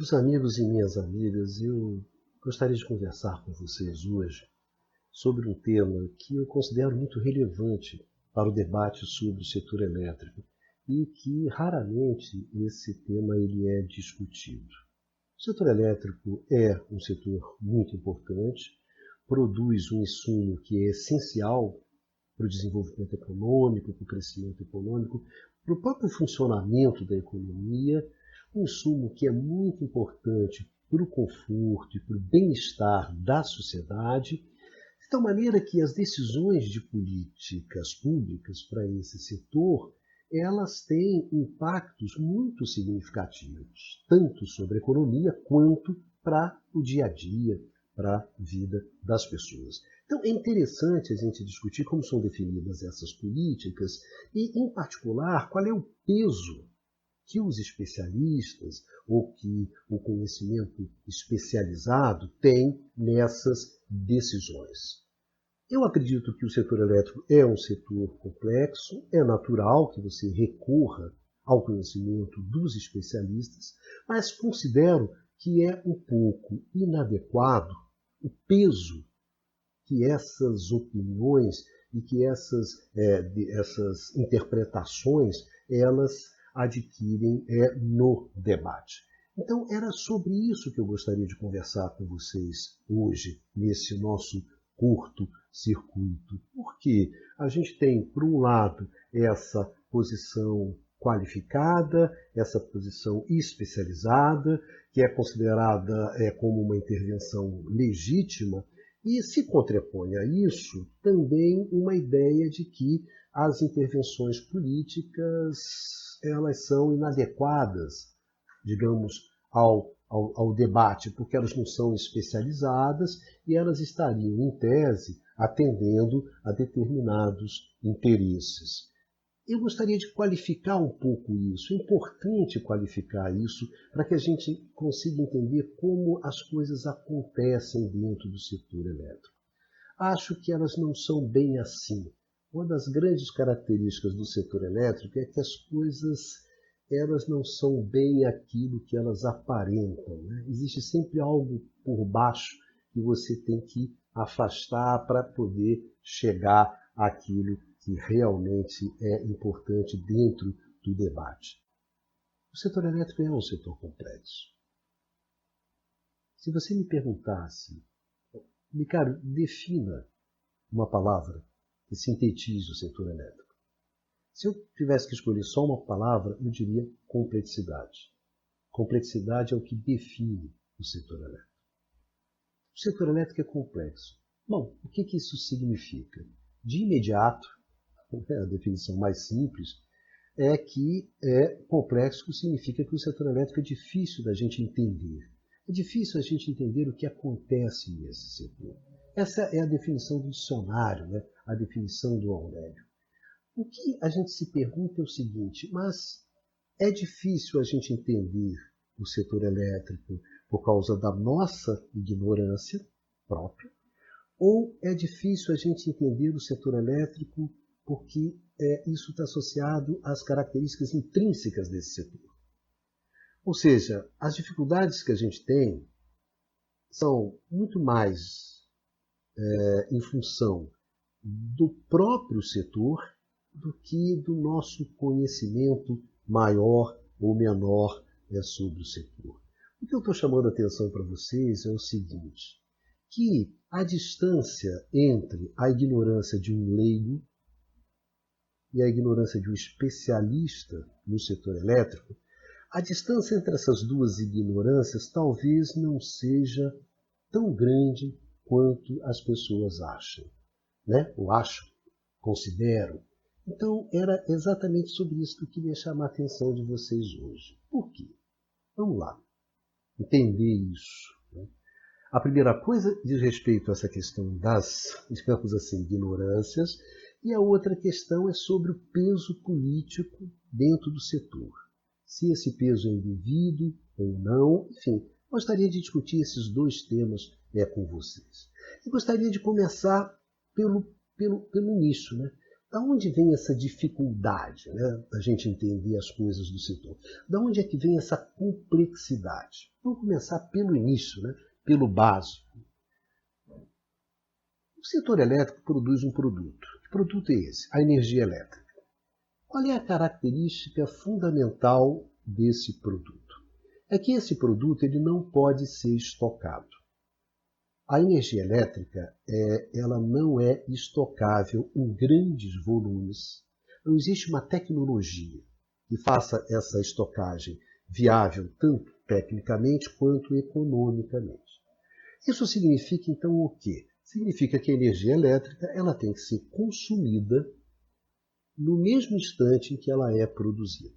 Meus amigos e minhas amigas, eu gostaria de conversar com vocês hoje sobre um tema que eu considero muito relevante para o debate sobre o setor elétrico e que raramente esse tema ele é discutido. O setor elétrico é um setor muito importante, produz um insumo que é essencial para o desenvolvimento econômico, para o crescimento econômico, para o próprio funcionamento da economia, um insumo que é muito importante para o conforto e para o bem-estar da sociedade, de tal maneira que as decisões de políticas públicas para esse setor, elas têm impactos muito significativos, tanto sobre a economia quanto para o dia a dia, para a vida das pessoas. Então, é interessante a gente discutir como são definidas essas políticas e, em particular, qual é o peso que os especialistas ou que o conhecimento especializado tem nessas decisões. Eu acredito que o setor elétrico é um setor complexo, é natural que você recorra ao conhecimento dos especialistas, mas considero que é um pouco inadequado o peso que essas opiniões e que essas interpretações elas adquirem no debate. Então, era sobre isso que eu gostaria de conversar com vocês hoje, nesse nosso curto circuito. Porque a gente tem, por um lado, essa posição qualificada, essa posição especializada, que é considerada como uma intervenção legítima, e se contrapõe a isso também uma ideia de que as intervenções políticas elas são inadequadas, digamos, ao debate, porque elas não são especializadas e elas estariam, em tese, atendendo a determinados interesses. Eu gostaria de qualificar um pouco isso, é importante qualificar isso para que a gente consiga entender como as coisas acontecem dentro do setor elétrico. Acho que elas não são bem assim. Uma das grandes características do setor elétrico é que as coisas elas não são bem aquilo que elas aparentam, né? Existe sempre algo por baixo que você tem que afastar para poder chegar àquilo que realmente é importante dentro do debate. O setor elétrico é um setor complexo. Se você me perguntasse, Ricardo, defina uma palavra que sintetize o setor elétrico. Se eu tivesse que escolher só uma palavra, eu diria complexidade. Complexidade é o que define o setor elétrico. O setor elétrico é complexo. Bom, o que isso significa? De imediato, a definição mais simples, é que complexo significa que o setor elétrico é difícil da gente entender. É difícil a gente entender o que acontece nesse setor. Essa é a definição do dicionário, né? A definição do Aurélio. O que a gente se pergunta é o seguinte, mas é difícil a gente entender o setor elétrico por causa da nossa ignorância própria, ou é difícil a gente entender o setor elétrico porque isso está associado às características intrínsecas desse setor. Ou seja, as dificuldades que a gente tem são muito mais em função do próprio setor do que do nosso conhecimento maior ou menor sobre o setor. O que eu estou chamando a atenção para vocês é o seguinte, que a distância entre a ignorância de um leigo e a ignorância de um especialista no setor elétrico, a distância entre essas duas ignorâncias talvez não seja tão grande quanto as pessoas acham, né? Ou acham, consideram. Então, era exatamente sobre isso que eu queria chamar a atenção de vocês hoje. Por quê? Vamos lá, entender isso. Né? A primeira coisa diz respeito a essa questão das, digamos assim, ignorâncias, e a outra questão é sobre o peso político dentro do setor. Se esse peso é indevido ou não, enfim, gostaria de discutir esses dois temas com vocês. Eu gostaria de começar pelo início, né? Da onde vem essa dificuldade, né, da gente entender as coisas do setor? Da onde é que vem essa complexidade? Vamos começar pelo início, né, pelo básico. O setor elétrico produz um produto. Que produto é esse? A energia elétrica. Qual é a característica fundamental desse produto? É que esse produto ele não pode ser estocado. A energia elétrica ela não é estocável em grandes volumes. Não existe uma tecnologia que faça essa estocagem viável tanto tecnicamente quanto economicamente. Isso significa então o quê? Significa que a energia elétrica ela tem que ser consumida no mesmo instante em que ela é produzida.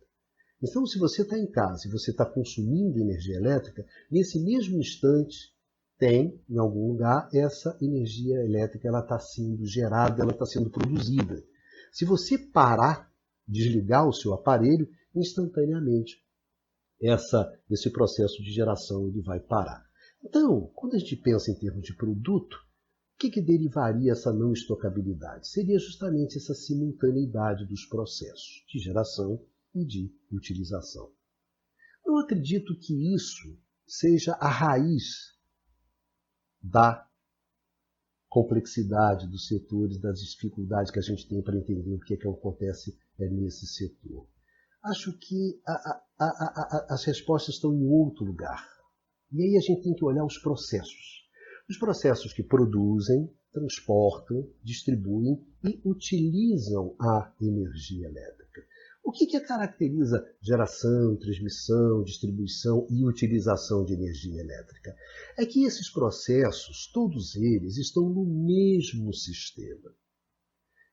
Então, se você está em casa e você está consumindo energia elétrica, nesse mesmo instante tem, em algum lugar, essa energia elétrica ela está sendo gerada, ela está sendo produzida. Se você parar, desligar o seu aparelho, instantaneamente esse processo de geração ele vai parar. Então, quando a gente pensa em termos de produto, o que derivaria essa não estocabilidade? Seria justamente essa simultaneidade dos processos de geração e de utilização. Eu acredito que isso seja a raiz da complexidade dos setores, das dificuldades que a gente tem para entender o que acontece nesse setor. Acho que as respostas estão em outro lugar. E aí a gente tem que olhar os processos. Os processos que produzem, transportam, distribuem e utilizam a energia elétrica. O que caracteriza geração, transmissão, distribuição e utilização de energia elétrica? É que esses processos, todos eles, estão no mesmo sistema.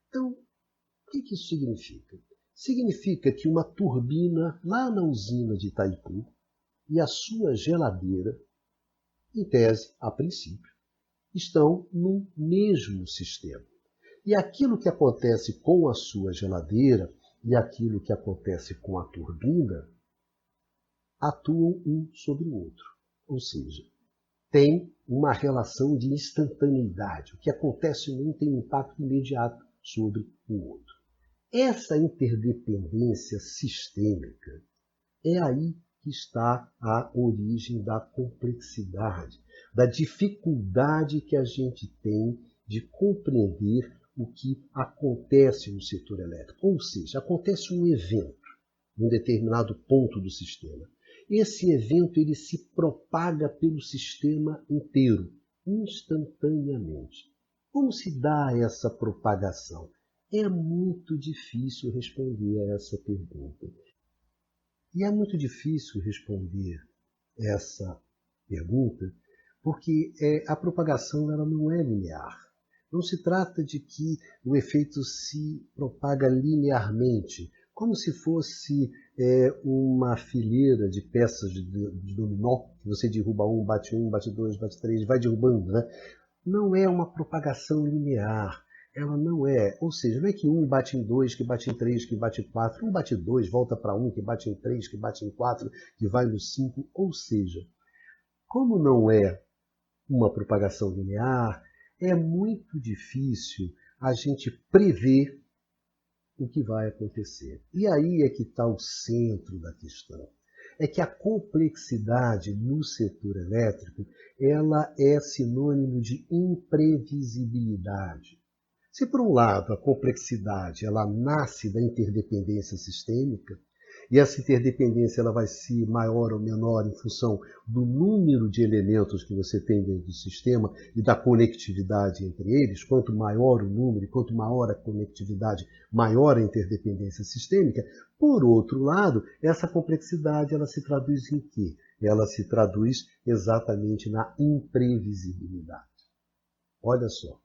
Então, o que isso significa? Significa que uma turbina lá na usina de Itaipu e a sua geladeira, em tese, a princípio, estão no mesmo sistema. E aquilo que acontece com a sua geladeira e aquilo que acontece com a turbina atuam um sobre o outro. Ou seja, tem uma relação de instantaneidade. O que acontece em um tem um impacto imediato sobre o outro. Essa interdependência sistêmica é aí que está a origem da complexidade, da dificuldade que a gente tem de compreender o que acontece no setor elétrico. Ou seja, acontece um evento em um determinado ponto do sistema. Esse evento ele se propaga pelo sistema inteiro, instantaneamente. Como se dá essa propagação? É muito difícil responder a essa pergunta. E é muito difícil responder essa pergunta porque a propagação ela não é linear. Não se trata de que o efeito se propaga linearmente, como se fosse uma fileira de peças de dominó, que você derruba um, bate dois, bate três, vai derrubando, né? Não é uma propagação linear. Ela não é, ou seja, não é que um bate em dois, que bate em três, que bate em quatro, um bate em dois, volta para um, que bate em três, que bate em quatro, que vai no cinco, ou seja, como não é uma propagação linear, é muito difícil a gente prever o que vai acontecer. E aí é que está o centro da questão. É que a complexidade no setor elétrico, ela é sinônimo de imprevisibilidade. Se, por um lado, a complexidade ela nasce da interdependência sistêmica, e essa interdependência ela vai ser maior ou menor em função do número de elementos que você tem dentro do sistema e da conectividade entre eles, quanto maior o número e quanto maior a conectividade, maior a interdependência sistêmica. Por outro lado, essa complexidade ela se traduz em quê? Ela se traduz exatamente na imprevisibilidade. Olha só.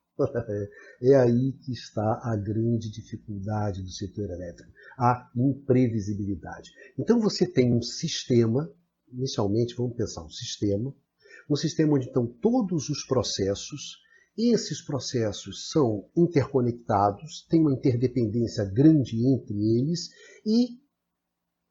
É aí que está a grande dificuldade do setor elétrico, a imprevisibilidade. Então você tem um sistema, inicialmente vamos pensar um sistema onde estão todos os processos, esses processos são interconectados, tem uma interdependência grande entre eles e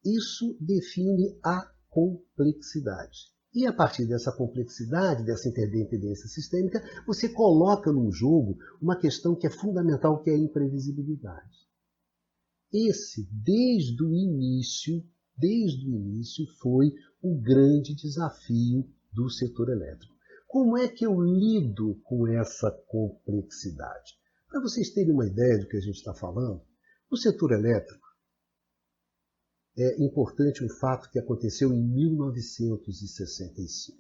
isso define a complexidade. E a partir dessa complexidade, dessa interdependência sistêmica, você coloca num jogo uma questão que é fundamental, que é a imprevisibilidade. Esse, desde o início, foi o grande desafio do setor elétrico. Como é que eu lido com essa complexidade? Para vocês terem uma ideia do que a gente está falando, no setor elétrico, é importante um fato que aconteceu em 1965.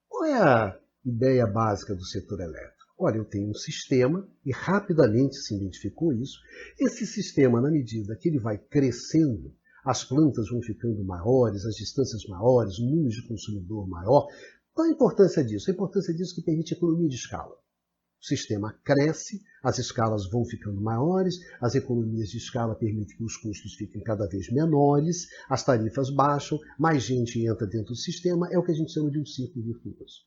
Qual é a ideia básica do setor elétrico? Olha, eu tenho um sistema, e rapidamente se identificou isso. Esse sistema, na medida que ele vai crescendo, as plantas vão ficando maiores, as distâncias maiores, o número de consumidor maior. Qual a importância disso? A importância disso é que permite economia de escala. O sistema cresce, as escalas vão ficando maiores, as economias de escala permitem que os custos fiquem cada vez menores, as tarifas baixam, mais gente entra dentro do sistema, é o que a gente chama de um círculo virtuoso.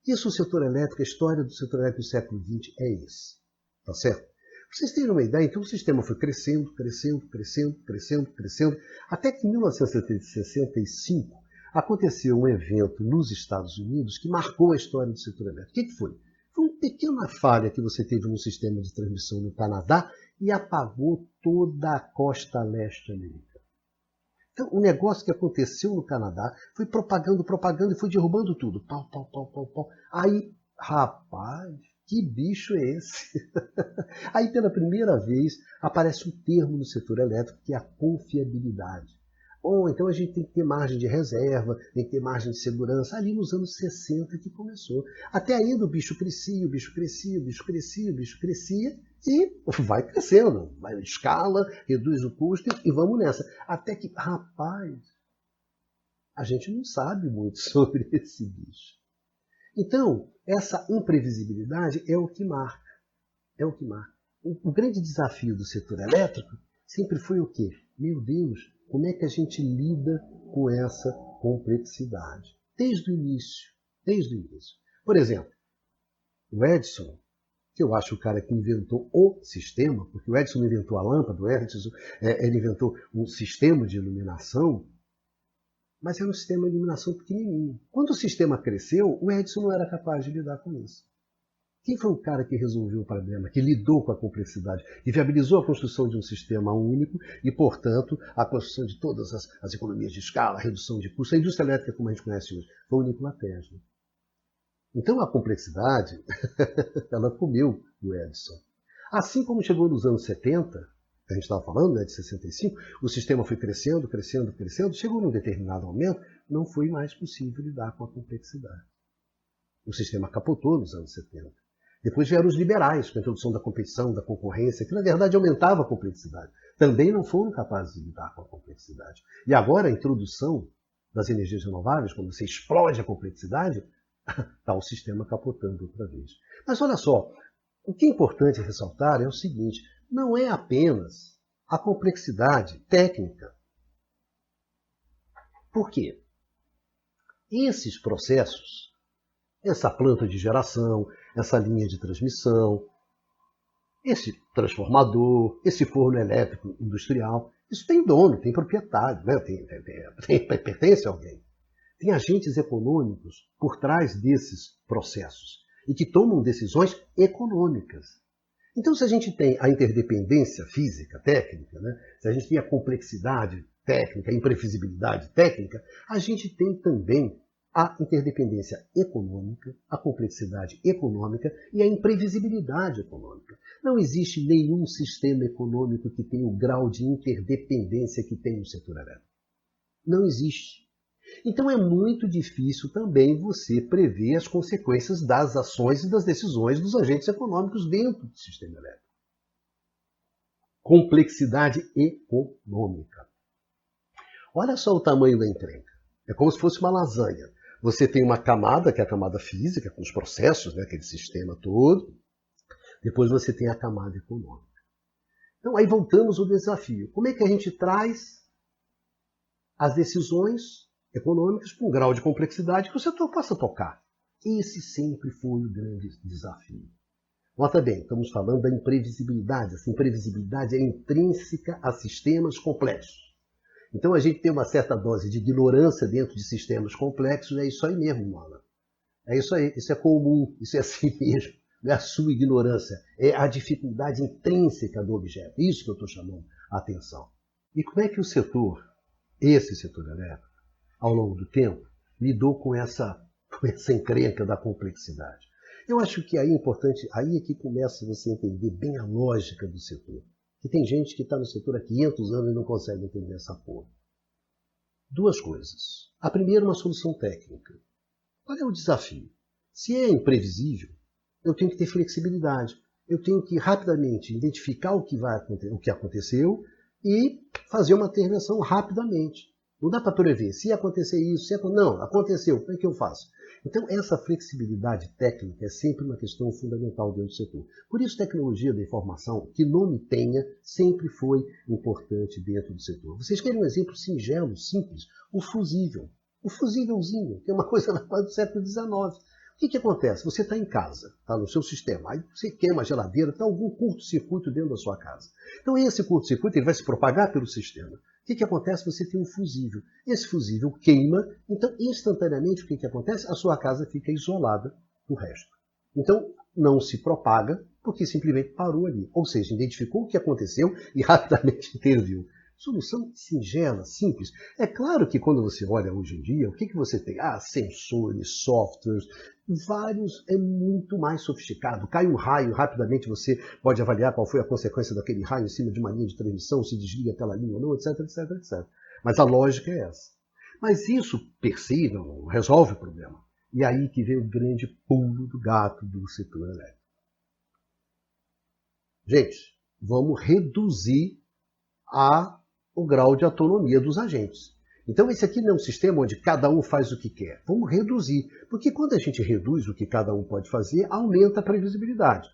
Isso, o setor elétrico, a história do setor elétrico do século XX é esse. Tá certo? Para vocês terem uma ideia, então o sistema foi crescendo, até que em 1965 aconteceu um evento nos Estados Unidos que marcou a história do setor elétrico. O que foi? Foi uma pequena falha que você teve no sistema de transmissão no Canadá e apagou toda a costa leste americana. Então, o negócio que aconteceu no Canadá foi propagando e foi derrubando tudo. Pau. Aí, rapaz, que bicho é esse? Aí, pela primeira vez, aparece um termo no setor elétrico que é a confiabilidade. Bom, então a gente tem que ter margem de reserva, tem que ter margem de segurança. Ali nos anos 60 que começou. Até ainda o bicho crescia e vai crescendo. Vai escala, reduz o custo e vamos nessa. Até que, rapaz, a gente não sabe muito sobre esse bicho. Então, essa imprevisibilidade é o que marca. O grande desafio do setor elétrico sempre foi o quê? Meu Deus, como é que a gente lida com essa complexidade? Desde o início. Por exemplo, o Edison, que eu acho o cara que inventou o sistema, porque o Edison não inventou a lâmpada, o Edison ele inventou um sistema de iluminação, mas era um sistema de iluminação pequenininho. Quando o sistema cresceu, o Edison não era capaz de lidar com isso. Quem foi o cara que resolveu o problema, que lidou com a complexidade, que viabilizou a construção de um sistema único e, portanto, a construção de todas as economias de escala, a redução de custos, a indústria elétrica como a gente conhece hoje? Foi o Nikola Tesla. Então a complexidade, ela comeu o Edison. Assim como chegou nos anos 70, que a gente estava falando, né, de 65, o sistema foi crescendo, chegou num determinado momento, não foi mais possível lidar com a complexidade. O sistema capotou nos anos 70. Depois vieram os liberais, com a introdução da competição, da concorrência, que na verdade aumentava a complexidade. Também não foram capazes de lidar com a complexidade. E agora a introdução das energias renováveis, quando você explode a complexidade, está o sistema capotando outra vez. Mas olha só, o que é importante ressaltar é o seguinte, não é apenas a complexidade técnica. Por quê? Esses processos, essa planta de geração, essa linha de transmissão, esse transformador, esse forno elétrico industrial, isso tem dono, tem proprietário, né? Pertence a alguém. Tem agentes econômicos por trás desses processos e que tomam decisões econômicas. Então, se a gente tem a interdependência física, técnica, né? Se a gente tem a complexidade técnica, a imprevisibilidade técnica, a gente tem também a interdependência econômica, a complexidade econômica e a imprevisibilidade econômica. Não existe nenhum sistema econômico que tenha o grau de interdependência que tem no setor elétrico. Não existe. Então é muito difícil também você prever as consequências das ações e das decisões dos agentes econômicos dentro do sistema elétrico. Complexidade econômica. Olha só o tamanho da encrenca. É como se fosse uma lasanha. Você tem uma camada, que é a camada física, com os processos, né, aquele sistema todo. Depois você tem a camada econômica. Então aí voltamos ao desafio. Como é que a gente traz as decisões econômicas para um grau de complexidade que o setor possa tocar? Esse sempre foi o grande desafio. Nota bem, estamos falando da imprevisibilidade. Essa imprevisibilidade é intrínseca a sistemas complexos. Então a gente tem uma certa dose de ignorância dentro de sistemas complexos, é isso aí mesmo, mano. É isso aí, isso é comum, isso é assim mesmo. Não é a sua ignorância, é a dificuldade intrínseca do objeto. Isso que eu estou chamando a atenção. E como é que o setor, esse setor elétrico, ao longo do tempo, lidou com essa encrenca da complexidade? Eu acho que aí é importante, aí é que começa você a entender bem a lógica do setor. Que tem gente que está no setor há 500 anos e não consegue entender essa porra. Duas coisas. A primeira, uma solução técnica. Qual é o desafio? Se é imprevisível, eu tenho que ter flexibilidade. Eu tenho que rapidamente identificar o que aconteceu e fazer uma intervenção rapidamente. Não dá para prever. Se acontecer isso, não, aconteceu, como é que eu faço? Então, essa flexibilidade técnica é sempre uma questão fundamental dentro do setor. Por isso, tecnologia da informação, que nome tenha, sempre foi importante dentro do setor. Vocês querem um exemplo singelo, simples? O fusível. O fusívelzinho, que é uma coisa do século XIX. O que acontece? Você está em casa, está no seu sistema, aí você queima a geladeira, está algum curto-circuito dentro da sua casa. Então, esse curto-circuito ele vai se propagar pelo sistema. O que acontece? Você tem um fusível. Esse fusível queima, então, instantaneamente, o que acontece? A sua casa fica isolada do resto. Então, não se propaga, porque simplesmente parou ali. Ou seja, identificou o que aconteceu e rapidamente interviu. Solução singela, simples. É claro que quando você olha hoje em dia, o que você tem? Sensores, softwares, vários, é muito mais sofisticado. Cai um raio, rapidamente você pode avaliar qual foi a consequência daquele raio em cima de uma linha de transmissão, se desliga aquela linha ou não, etc, etc, etc. Mas a lógica é essa. Mas isso, per si, não resolve o problema. E aí que vem o grande pulo do gato do setor elétrico. Gente, vamos reduzir o grau de autonomia dos agentes. Então esse aqui não é um sistema onde cada um faz o que quer. Vamos reduzir, porque quando a gente reduz o que cada um pode fazer, aumenta a previsibilidade.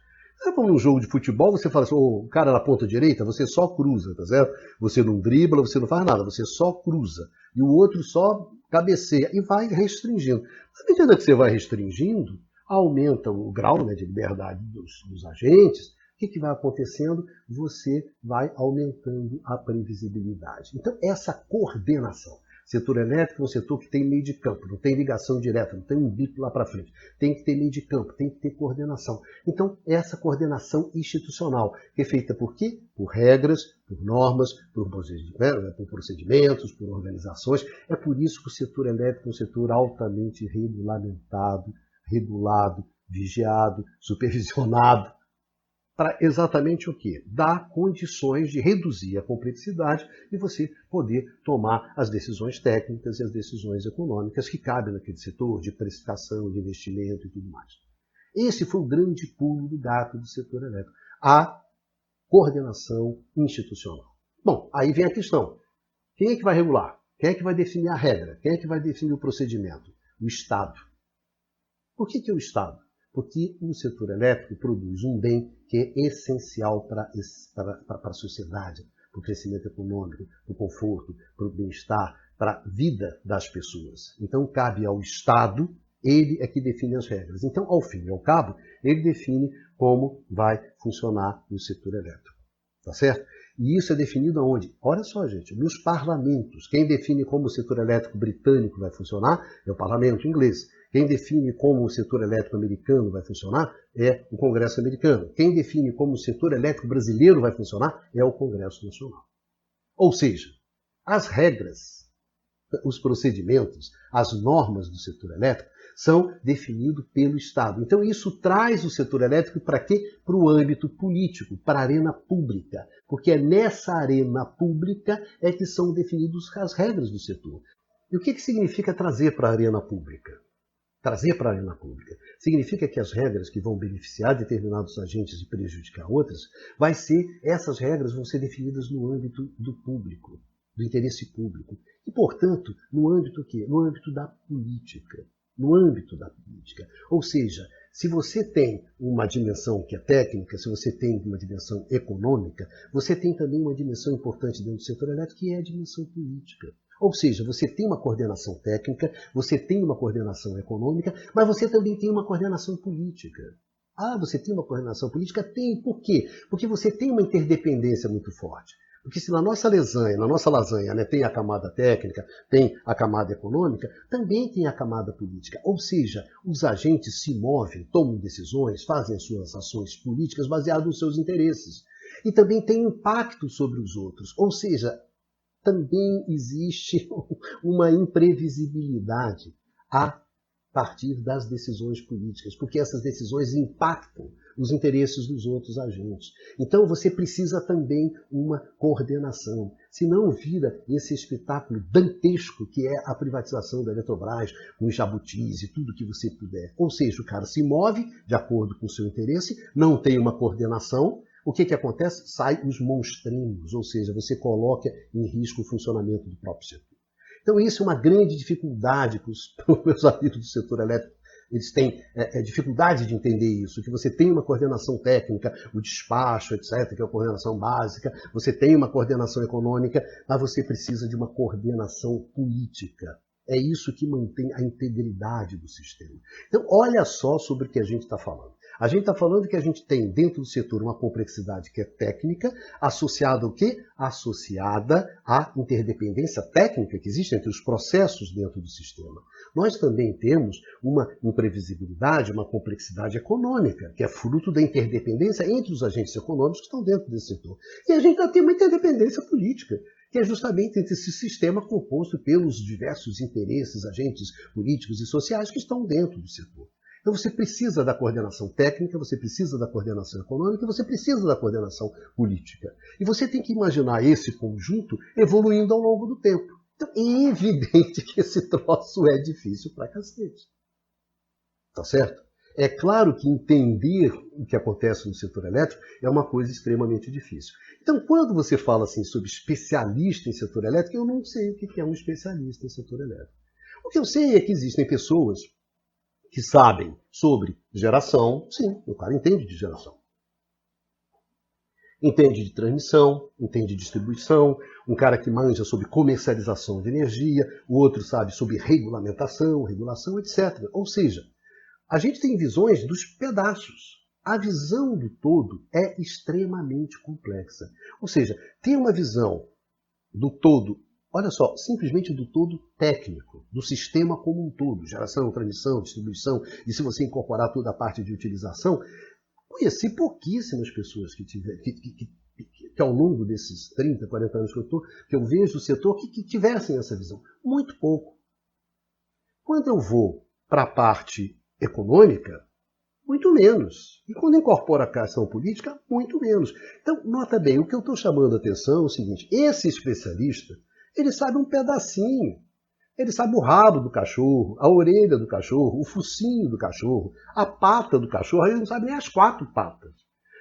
Vamos num jogo de futebol, você fala assim, o cara na ponta direita, você só cruza, tá certo? Você não dribla, você não faz nada, você só cruza. E o outro só cabeceia e vai restringindo. À medida que você vai restringindo, aumenta o grau, né, de liberdade dos agentes. O que vai acontecendo? Você vai aumentando a previsibilidade. Então, essa coordenação. Setor elétrico é um setor que tem meio de campo, não tem ligação direta, não tem um bico lá para frente. Tem que ter meio de campo, tem que ter coordenação. Então, essa coordenação institucional, que é feita por quê? Por regras, por normas, por procedimentos, por organizações. É por isso que o setor elétrico é um setor altamente regulamentado, regulado, vigiado, supervisionado. Para exatamente o quê? Dar condições de reduzir a complexidade e você poder tomar as decisões técnicas e as decisões econômicas que cabem naquele setor de precificação, de investimento e tudo mais. Esse foi o grande pulo do gato do setor elétrico, a coordenação institucional. Bom, aí vem a questão. Quem é que vai regular? Quem é que vai definir a regra? Quem é que vai definir o procedimento? O Estado. Por que é o Estado? Porque o setor elétrico produz um bem que é essencial para a sociedade, para o crescimento econômico, para o conforto, para o bem-estar, para a vida das pessoas. Então, cabe ao Estado, ele é que define as regras. Então, ao fim e ao cabo, ele define como vai funcionar o setor elétrico. Tá certo? E isso é definido aonde? Olha só, gente, nos parlamentos. Quem define como o setor elétrico britânico vai funcionar é o parlamento inglês. Quem define como o setor elétrico americano vai funcionar é o Congresso americano. Quem define como o setor elétrico brasileiro vai funcionar é o Congresso Nacional. Ou seja, as regras, os procedimentos, as normas do setor elétrico são definidos pelo Estado. Então isso traz o setor elétrico para quê? Para o âmbito político, para a arena pública. Porque é nessa arena pública é que são definidas as regras do setor. E o que significa trazer para a arena pública? Trazer para a arena pública significa que as regras que vão beneficiar determinados agentes e prejudicar outras, essas regras vão ser definidas no âmbito do público, do interesse público. E, portanto, no âmbito quê? No âmbito da política. No âmbito da política. Ou seja, se você tem uma dimensão que é técnica, se você tem uma dimensão econômica, você tem também uma dimensão importante dentro do setor elétrico, que é a dimensão política. Ou seja, você tem uma coordenação técnica, você tem uma coordenação econômica, mas você também tem uma coordenação política. Ah, você tem uma coordenação política? Tem. Por quê? Porque você tem uma interdependência muito forte. Porque se na nossa lasanha, né, tem a camada técnica, tem a camada econômica, também tem a camada política. Ou seja, os agentes se movem, tomam decisões, fazem as suas ações políticas baseadas nos seus interesses. E também tem impacto sobre os outros. Ou seja, também existe uma imprevisibilidade a partir das decisões políticas, porque essas decisões impactam os interesses dos outros agentes. Então você precisa também uma coordenação, senão vira esse espetáculo dantesco que é a privatização da Eletrobras, com os jabutis e tudo que você puder. Ou seja, o cara se move de acordo com o seu interesse, não tem uma coordenação. O que acontece? Sai os monstrinhos, ou seja, você coloca em risco o funcionamento do próprio setor. Então isso é uma grande dificuldade para os meus amigos do setor elétrico. Eles têm dificuldade de entender isso, que você tem uma coordenação técnica, o despacho, etc., que é a coordenação básica, você tem uma coordenação econômica, mas você precisa de uma coordenação política. É isso que mantém a integridade do sistema. Então, olha só sobre o que a gente está falando. A gente está falando que a gente tem dentro do setor uma complexidade que é técnica, associada ao quê? Associada à interdependência técnica que existe entre os processos dentro do sistema. Nós também temos uma imprevisibilidade, uma complexidade econômica, que é fruto da interdependência entre os agentes econômicos que estão dentro desse setor. E a gente ainda tem uma interdependência política, que é justamente entre esse sistema composto pelos diversos interesses, agentes políticos e sociais que estão dentro do setor. Então você precisa da coordenação técnica, você precisa da coordenação econômica, você precisa da coordenação política. E você tem que imaginar esse conjunto evoluindo ao longo do tempo. Então é evidente que esse troço é difícil pra cacete. Tá certo? É claro que entender o que acontece no setor elétrico é uma coisa extremamente difícil. Então, quando você fala assim sobre especialista em setor elétrico, eu não sei o que é um especialista em setor elétrico. O que eu sei é que existem pessoas que sabem sobre geração, sim, o cara entende de geração. Entende de transmissão, entende de distribuição, um cara que manja sobre comercialização de energia, o outro sabe sobre regulamentação, regulação, etc. Ou seja, a gente tem visões dos pedaços. A visão do todo é extremamente complexa. Ou seja, ter uma visão do todo, olha só, simplesmente do todo técnico, do sistema como um todo, geração, transmissão, distribuição, e se você incorporar toda a parte de utilização, conheci pouquíssimas pessoas que ao longo desses 30, 40 anos que eu vejo o setor, que tivessem essa visão. Muito pouco. Quando eu vou para a parte econômica, muito menos. E quando incorpora a questão política, muito menos. Então, nota bem, o que eu estou chamando a atenção é o seguinte, esse especialista, ele sabe um pedacinho. Ele sabe o rabo do cachorro, a orelha do cachorro, o focinho do cachorro, a pata do cachorro, ele não sabe nem as 4 patas.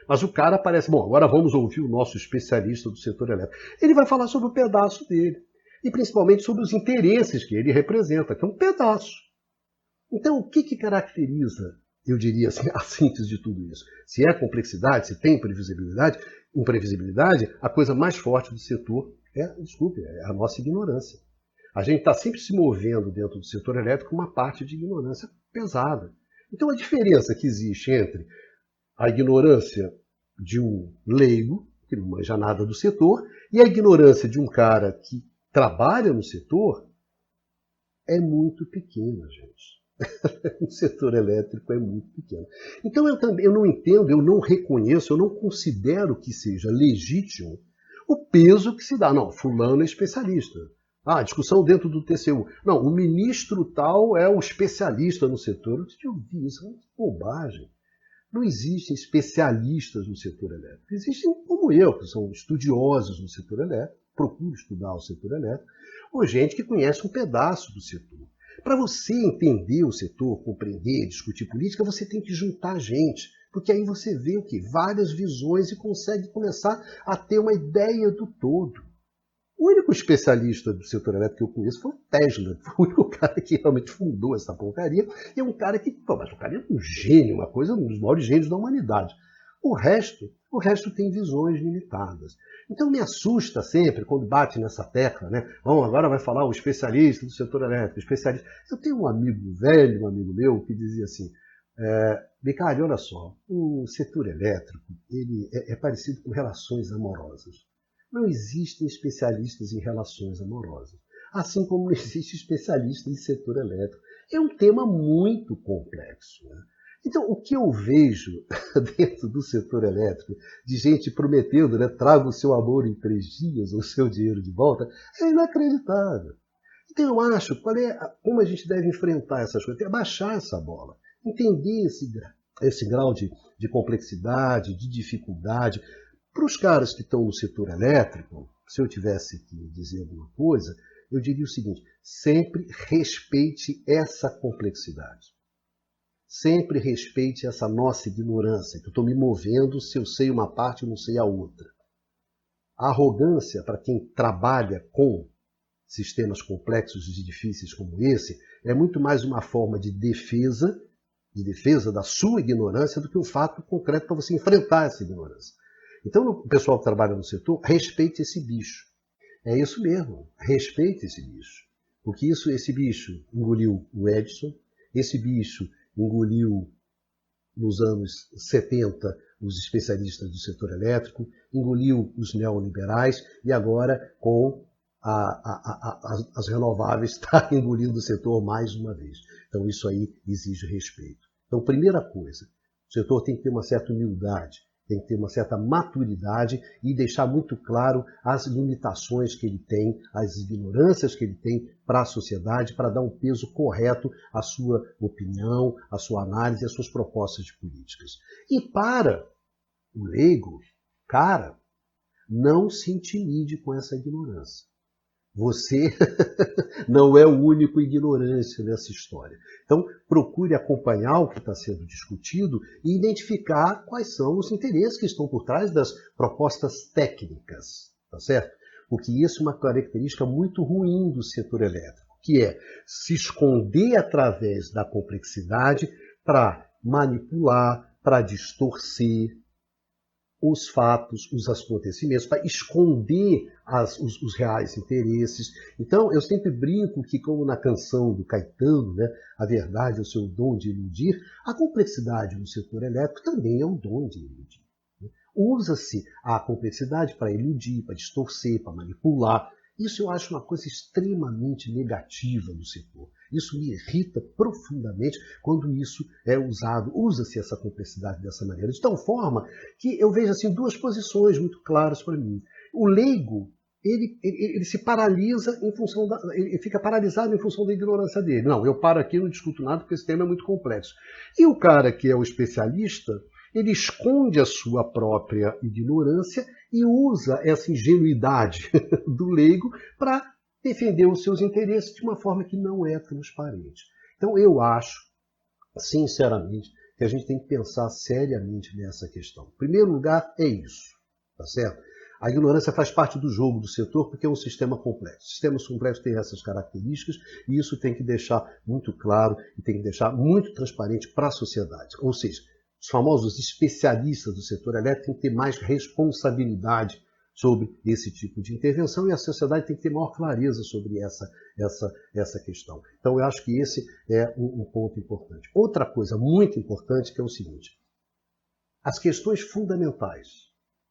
Mas o cara parece, bom, agora vamos ouvir o nosso especialista do setor elétrico. Ele vai falar sobre o pedaço dele. E principalmente sobre os interesses que ele representa, que é um pedaço. Então, o que caracteriza, eu diria assim, a síntese de tudo isso? Se é complexidade, se tem imprevisibilidade, a coisa mais forte do setor é a nossa ignorância. A gente está sempre se movendo dentro do setor elétrico com uma parte de ignorância pesada. Então, a diferença que existe entre a ignorância de um leigo, que não manja nada do setor, e a ignorância de um cara que trabalha no setor, é muito pequena, gente. O setor elétrico é muito pequeno. Então eu não entendo, eu não reconheço, eu não considero que seja legítimo o peso que se dá. Não, fulano é especialista. Discussão dentro do TCU. Não, o ministro tal é o especialista no setor. Eu vi isso, é uma bobagem. Não existem especialistas no setor elétrico. Existem como eu, que são estudiosos no setor elétrico, procuro estudar o setor elétrico, ou gente que conhece um pedaço do setor. Para você entender o setor, compreender, discutir política, você tem que juntar gente. Porque aí você vê o quê? Várias visões e consegue começar a ter uma ideia do todo. O único especialista do setor elétrico que eu conheço foi o Tesla. Foi o único cara que realmente fundou essa porcaria. E é um cara que, mas o cara é um gênio, uma coisa, um dos maiores gênios da humanidade. O resto tem visões limitadas. Então me assusta sempre quando bate nessa tecla, né? Bom, agora vai falar o especialista do setor elétrico, especialista. Eu tenho um amigo velho, um amigo meu, que dizia assim, Bicalho, olha só, o setor elétrico ele é parecido com relações amorosas. Não existem especialistas em relações amorosas, assim como não existe especialista em setor elétrico. É um tema muito complexo, né? Então, o que eu vejo dentro do setor elétrico, de gente prometendo, né, traga o seu amor em 3 dias, ou o seu dinheiro de volta, é inacreditável. Então, eu acho, como a gente deve enfrentar essas coisas? Tem que baixar essa bola, entender esse grau de complexidade, de dificuldade. Para os caras que estão no setor elétrico, se eu tivesse que dizer alguma coisa, eu diria o seguinte: sempre respeite essa complexidade. Sempre respeite essa nossa ignorância, que eu estou me movendo se eu sei uma parte e não sei a outra. A arrogância, para quem trabalha com sistemas complexos e difíceis como esse, é muito mais uma forma de defesa da sua ignorância do que um fato concreto para você enfrentar essa ignorância. Então, o pessoal que trabalha no setor, respeite esse bicho. É isso mesmo, respeite esse bicho. Porque esse bicho engoliu o Edison, esse bicho engoliu, nos anos 70, os especialistas do setor elétrico, engoliu os neoliberais e agora, com as renováveis, está engolindo o setor mais uma vez. Então, isso aí exige respeito. Então, primeira coisa, o setor tem que ter uma certa humildade, tem que ter uma certa maturidade e deixar muito claro as limitações que ele tem, as ignorâncias que ele tem para a sociedade, para dar um peso correto à sua opinião, à sua análise, às suas propostas de políticas. E para o leigo, cara, não se intimide com essa ignorância. Você não é o único ignorante nessa história. Então, procure acompanhar o que está sendo discutido e identificar quais são os interesses que estão por trás das propostas técnicas, tá certo? Porque isso é uma característica muito ruim do setor elétrico, que é se esconder através da complexidade para manipular, para distorcer os fatos, os acontecimentos, para esconder os reais interesses. Então, eu sempre brinco que, como na canção do Caetano, né, a verdade é o seu dom de iludir, a complexidade no setor elétrico também é um dom de iludir. Né? Usa-se a complexidade para iludir, para distorcer, para manipular. Isso eu acho uma coisa extremamente negativa do setor. Isso me irrita profundamente quando isso é usado, usa-se essa complexidade dessa maneira. De tal forma que eu vejo assim 2 posições muito claras para mim. O leigo, ele se paralisa em função ele fica paralisado em função da ignorância dele. Não, eu paro aqui e não discuto nada porque esse tema é muito complexo. E o cara que é o especialista, ele esconde a sua própria ignorância e usa essa ingenuidade do leigo para defender os seus interesses de uma forma que não é transparente. Então, eu acho, sinceramente, que a gente tem que pensar seriamente nessa questão. Em primeiro lugar, é isso, tá certo? A ignorância faz parte do jogo do setor porque é um sistema complexo. Sistemas complexos têm essas características e isso tem que deixar muito claro e tem que deixar muito transparente para a sociedade. Ou seja, os famosos especialistas do setor elétrico têm que ter mais responsabilidade sobre esse tipo de intervenção e a sociedade tem que ter maior clareza sobre essa questão. Então, eu acho que esse é um ponto importante. Outra coisa muito importante que é o seguinte: as questões fundamentais,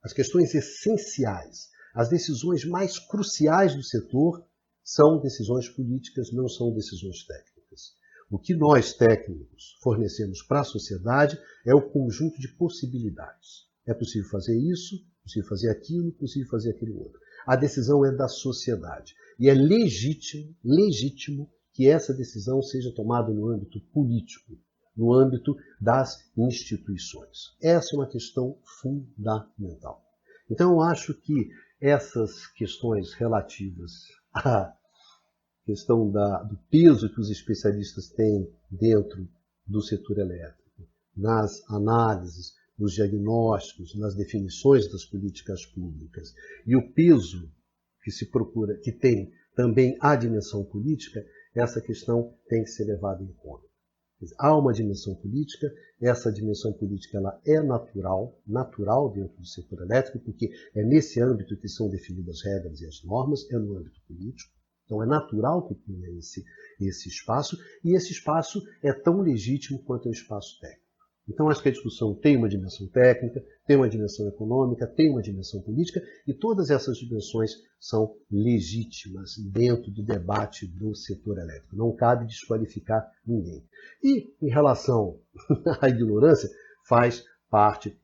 as questões essenciais, as decisões mais cruciais do setor são decisões políticas, não são decisões técnicas. O que nós, técnicos, fornecemos para a sociedade é o conjunto de possibilidades. É possível fazer isso, possível fazer aquilo, possível fazer aquilo outro. A decisão é da sociedade. E é legítimo que essa decisão seja tomada no âmbito político, no âmbito das instituições. Essa é uma questão fundamental. Então, eu acho que essas questões relativas à questão do peso que os especialistas têm dentro do setor elétrico, nas análises, nos diagnósticos, nas definições das políticas públicas, e o peso que se procura, que tem também a dimensão política, essa questão tem que ser levada em conta. Há uma dimensão política, essa dimensão política ela é natural dentro do setor elétrico, porque é nesse âmbito que são definidas as regras e as normas, é no âmbito político. Então é natural que tenha esse espaço, e esse espaço é tão legítimo quanto o espaço técnico. Então, acho que a discussão tem uma dimensão técnica, tem uma dimensão econômica, tem uma dimensão política, e todas essas dimensões são legítimas dentro do debate do setor elétrico. Não cabe desqualificar ninguém. E, em relação à ignorância, faz parte,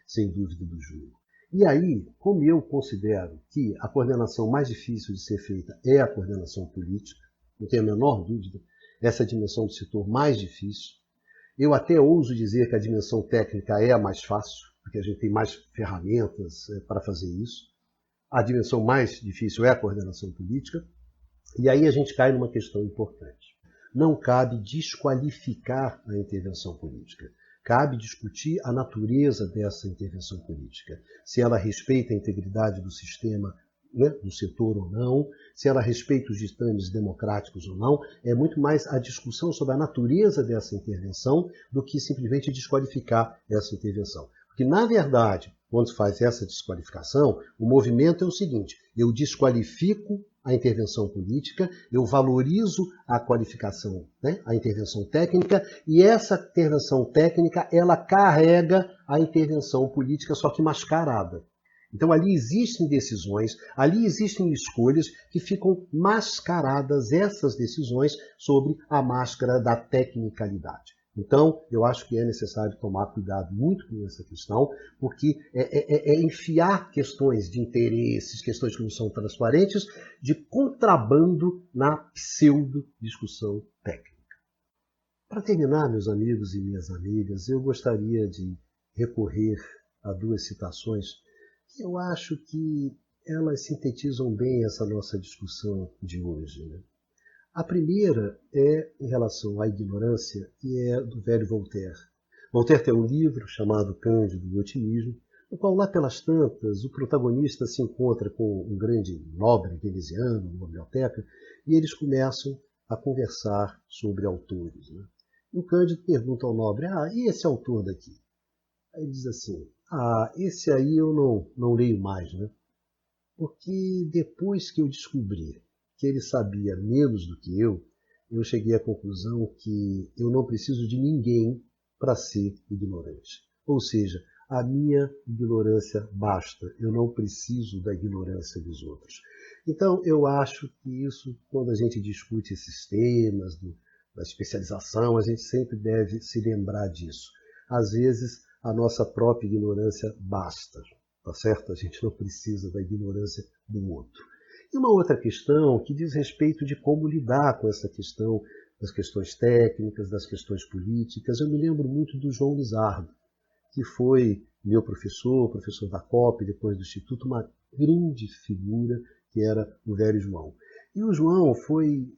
sem dúvida, do jogo. E aí, como eu considero que a coordenação mais difícil de ser feita é a coordenação política, não tenho a menor dúvida, essa é a dimensão do setor mais difícil. Eu até ouso dizer que a dimensão técnica é a mais fácil, porque a gente tem mais ferramentas para fazer isso. A dimensão mais difícil é a coordenação política. E aí a gente cai numa questão importante. Não cabe desqualificar a intervenção política. Cabe discutir a natureza dessa intervenção política. Se ela respeita a integridade do sistema, né, do setor ou não, se ela respeita os ditames democráticos ou não, é muito mais a discussão sobre a natureza dessa intervenção do que simplesmente desqualificar essa intervenção. Porque, na verdade, quando se faz essa desqualificação, o movimento é o seguinte: eu desqualifico a intervenção política, eu valorizo a qualificação, né, a intervenção técnica, e essa intervenção técnica, ela carrega a intervenção política, só que mascarada. Então, ali existem decisões, ali existem escolhas que ficam mascaradas, essas decisões, sobre a máscara da tecnicalidade. Então, eu acho que é necessário tomar cuidado muito com essa questão, porque é enfiar questões de interesses, questões que não são transparentes, de contrabando na pseudo-discussão técnica. Para terminar, meus amigos e minhas amigas, eu gostaria de recorrer a duas citações que eu acho que elas sintetizam bem essa nossa discussão de hoje, né? A primeira é em relação à ignorância, e é do velho Voltaire. Voltaire tem um livro chamado Cândido do Otimismo, no qual, lá pelas tantas, o protagonista se encontra com um grande nobre veneziano numa biblioteca, e eles começam a conversar sobre autores, né? E o Cândido pergunta ao nobre: e esse autor daqui? Aí ele diz assim: esse aí eu não leio mais, né? Porque depois que eu descobri que ele sabia menos do que eu cheguei à conclusão que eu não preciso de ninguém para ser ignorante. Ou seja, a minha ignorância basta, eu não preciso da ignorância dos outros. Então, eu acho que isso, quando a gente discute esses temas da especialização, a gente sempre deve se lembrar disso. Às vezes, a nossa própria ignorância basta, tá certo? A gente não precisa da ignorância do outro. E uma outra questão que diz respeito de como lidar com essa questão das questões técnicas, das questões políticas. Eu me lembro muito do João Lizardo, que foi meu professor da COP, depois do Instituto, uma grande figura que era o velho João. E o João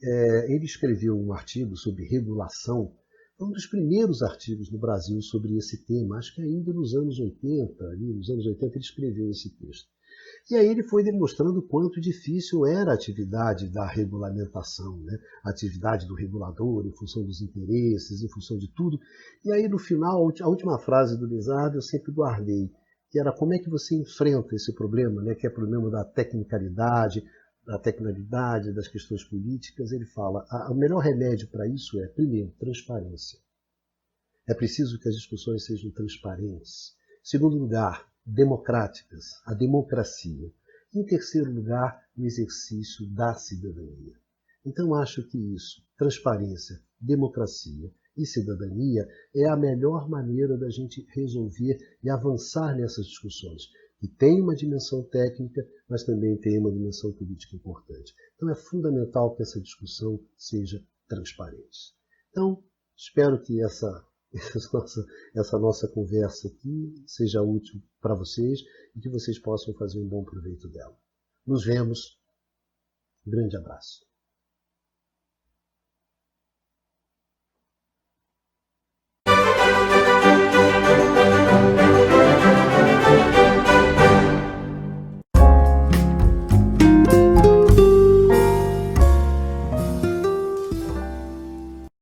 ele escreveu um artigo sobre regulação, um dos primeiros artigos no Brasil sobre esse tema, acho que ainda nos anos 80, ele escreveu esse texto. E aí ele foi demonstrando o quanto difícil era a atividade da regulamentação, né? A atividade do regulador em função dos interesses, em função de tudo. E aí no final, a última frase do Lizardo eu sempre guardei, que era como é que você enfrenta esse problema, né? Que é o problema da tecnicalidade, das questões políticas. Ele fala, o melhor remédio para isso é, primeiro, transparência. É preciso que as discussões sejam transparentes. Segundo lugar, democráticas, a democracia. Em terceiro lugar, o exercício da cidadania. Então, acho que isso, transparência, democracia e cidadania, é a melhor maneira da gente resolver e avançar nessas discussões, que tem uma dimensão técnica, mas também tem uma dimensão política importante. Então, é fundamental que essa discussão seja transparente. Então, espero que essa nossa conversa aqui seja útil para vocês e que vocês possam fazer um bom proveito dela. Nos vemos. Um grande abraço.